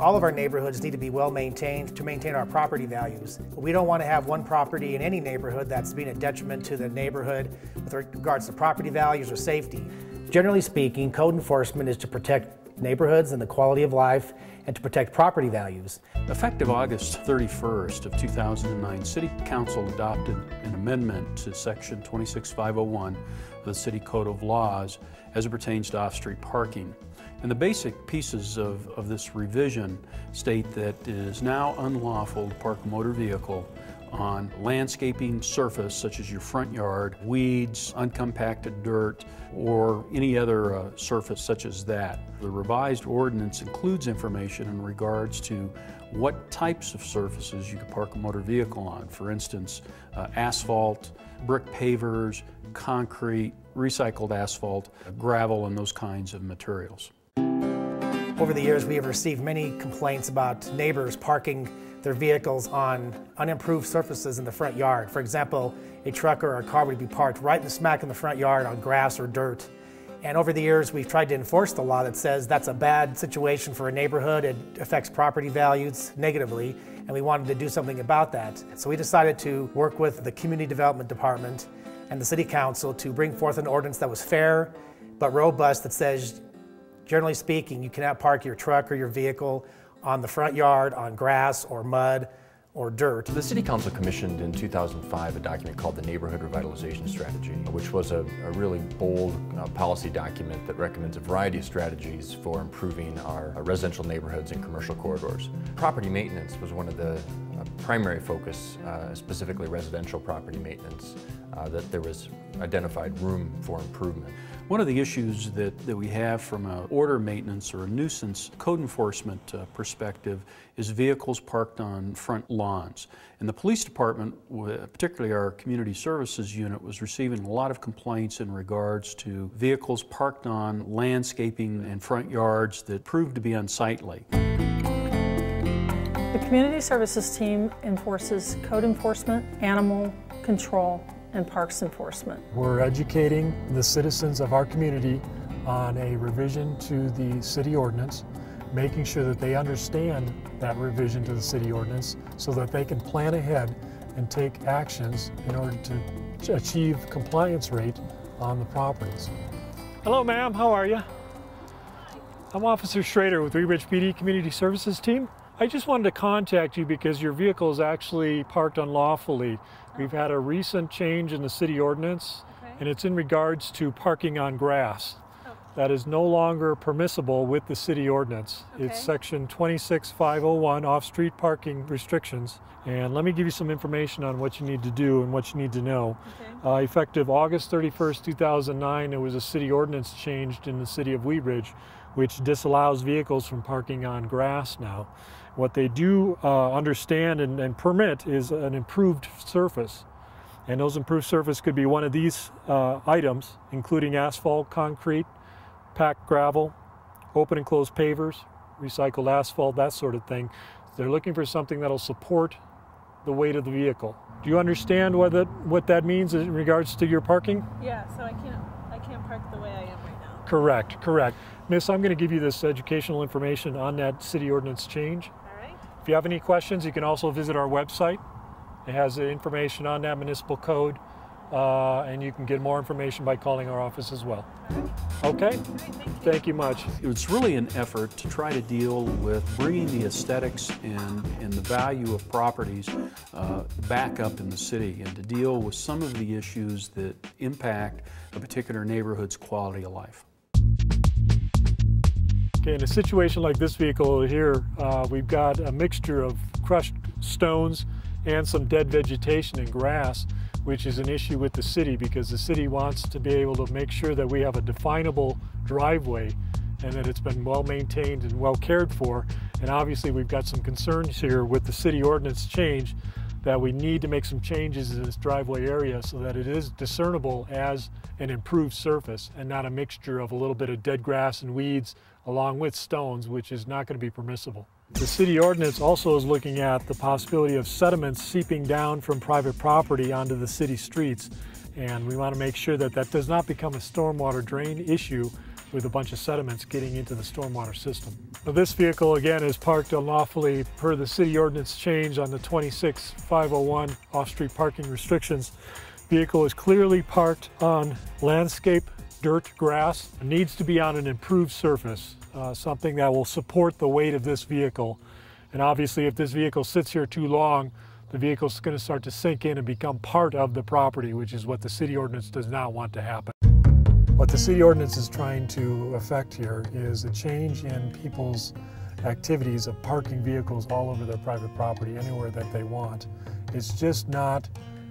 All of our neighborhoods need to be well maintained to maintain our property values. We don't want to have one property in any neighborhood that's being a detriment to the neighborhood with regards to property values or safety. Generally speaking, code enforcement is to protect neighborhoods and the quality of life and to protect property values. Effective August 31st of 2009, City Council adopted an amendment to Section 26501 of the City Code of Laws as it pertains to off-street parking. And the basic pieces of this revision state that it is now unlawful to park a motor vehicle on landscaping surface such as your front yard, weeds, uncompacted dirt, or any other surface such as that. The revised ordinance includes information in regards to what types of surfaces you can park a motor vehicle on. For instance, asphalt, brick pavers, concrete, recycled asphalt, gravel, and those kinds of materials. Over the years, we have received many complaints about neighbors parking their vehicles on unimproved surfaces in the front yard. For example, a truck or a car would be parked right in the smack in the front yard on grass or dirt. And over the years, we've tried to enforce the law that says that's a bad situation for a neighborhood. It affects property values negatively, and we wanted to do something about that. So we decided to work with the Community Development Department and the City Council to bring forth an ordinance that was fair but robust that says, generally speaking, you cannot park your truck or your vehicle on the front yard, on grass or mud or dirt. The City Council commissioned in 2005 a document called the Neighborhood Revitalization Strategy, which was a really bold policy document that recommends a variety of strategies for improving our residential neighborhoods and commercial corridors. Property maintenance was one of the primary focus, specifically residential property maintenance, that there was identified room for improvement. One of the issues that we have from an order maintenance or a nuisance code enforcement perspective is vehicles parked on front lawns. And the police department, particularly our community services unit, was receiving a lot of complaints in regards to vehicles parked on landscaping and front yards that proved to be unsightly. The community services team enforces code enforcement, animal control, and parks enforcement. We're educating the citizens of our community on a revision to the city ordinance, making sure that they understand that revision to the city ordinance so that they can plan ahead and take actions in order to achieve compliance rate on the properties. Hello ma'am, how are you? I'm Officer Schrader with Wheat Ridge PD Community Services Team. I just wanted to contact you because your vehicle is actually parked unlawfully. We've had a recent change in the city ordinance, and it's in regards to parking on grass. That is no longer permissible with the city ordinance. It's section 26501, off-street parking restrictions. And let me give you some information on what you need to do and what you need to know. Effective August 31st, 2009, there was a city ordinance changed in the city of Wheat Ridge, which disallows vehicles from parking on grass now. What they do understand and permit is an improved surface. And those improved surface could be one of these items, including asphalt, concrete, packed gravel, open and closed pavers, recycled asphalt, that sort of thing. They're looking for something that'll support the weight of the vehicle. Do you understand what that means in regards to your parking? Yeah, so I can't park the way I am right now. Correct, correct. Miss, I'm going to give you this educational information on that city ordinance change. All right. If you have any questions, you can also visit our website. It has the information on that municipal code, and you can get more information by calling our office as well. All right. Okay? All right, Thank you much. It's really an effort to try to deal with bringing the aesthetics and the value of properties back up in the city and to deal with some of the issues that impact a particular neighborhood's quality of life. Okay, in a situation like this vehicle here, we've got a mixture of crushed stones and some dead vegetation and grass, which is an issue with the city because the city wants to be able to make sure that we have a definable driveway and that it's been well maintained and well cared for. And obviously we've got some concerns here with the city ordinance change that we need to make some changes in this driveway area so that it is discernible as an improved surface and not a mixture of a little bit of dead grass and weeds along with stones, which is not going to be permissible. The city ordinance also is looking at the possibility of sediments seeping down from private property onto the city streets, and we want to make sure that that does not become a stormwater drain issue with a bunch of sediments getting into the stormwater system. Now, this vehicle again is parked unlawfully per the city ordinance change on the 26501 off-street parking restrictions. Vehicle is clearly parked on landscape, dirt, grass. It needs to be on an improved surface, something that will support the weight of this vehicle. And obviously if this vehicle sits here too long, the vehicle's going to start to sink in and become part of the property, which is what the city ordinance does not want to happen. What the city ordinance is trying to affect here is a change in people's activities of parking vehicles all over their private property, anywhere that they want. It's just not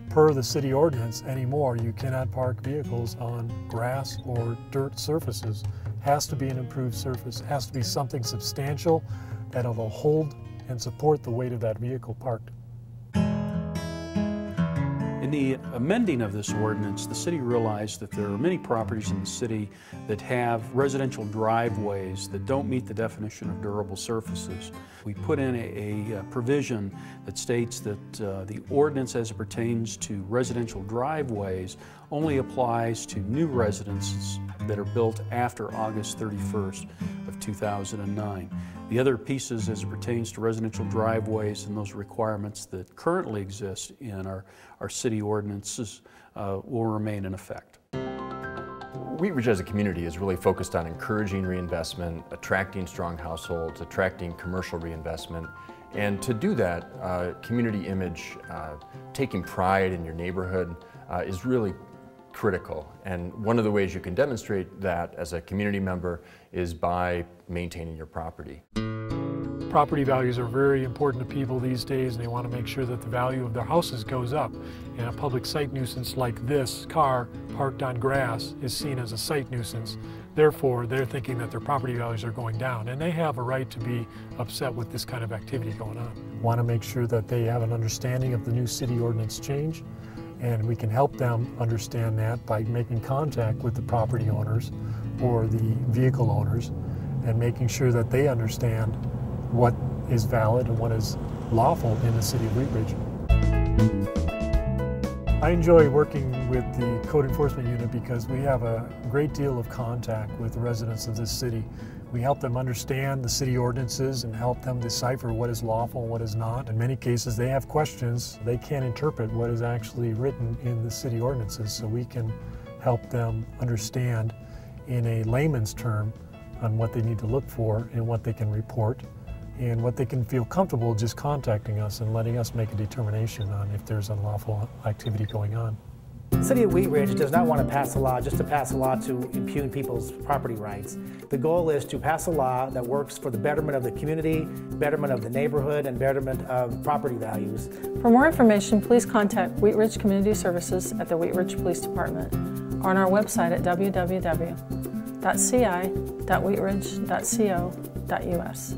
per the city ordinance anymore. You cannot park vehicles on grass or dirt surfaces. Has to be an improved surface. Has to be something substantial that will hold and support the weight of that vehicle parked. In the amending of this ordinance, the city realized that there are many properties in the city that have residential driveways that don't meet the definition of durable surfaces. We put in a provision that states that the ordinance as it pertains to residential driveways only applies to new residences that are built after August 31st of 2009. The other pieces as it pertains to residential driveways and those requirements that currently exist in our city ordinances will remain in effect. Wheat Ridge as a community is really focused on encouraging reinvestment, attracting strong households, attracting commercial reinvestment, and to do that, community image, taking pride in your neighborhood is really critical. And one of the ways you can demonstrate that as a community member is by maintaining your property. Property values are very important to people these days, and they want to make sure that the value of their houses goes up. And a public site nuisance like this car parked on grass is seen as a site nuisance. Therefore, they're thinking that their property values are going down, and they have a right to be upset with this kind of activity going on. Want to make sure that they have an understanding of the new city ordinance change, and we can help them understand that by making contact with the property owners or the vehicle owners and making sure that they understand what is valid and what is lawful in the city of Wheat Ridge. I enjoy working with the Code Enforcement Unit because we have a great deal of contact with the residents of this city. We help them understand the city ordinances and help them decipher what is lawful and what is not. In many cases, they have questions. They can't interpret what is actually written in the city ordinances, so we can help them understand in a layman's term on what they need to look for and what they can report, and what they can feel comfortable just contacting us and letting us make a determination on if there's unlawful activity going on. The City of Wheat Ridge does not want to pass a law just to pass a law to impugn people's property rights. The goal is to pass a law that works for the betterment of the community, betterment of the neighborhood, and betterment of property values. For more information, please contact Wheat Ridge Community Services at the Wheat Ridge Police Department or on our website at www.ci.wheatridge.co.us.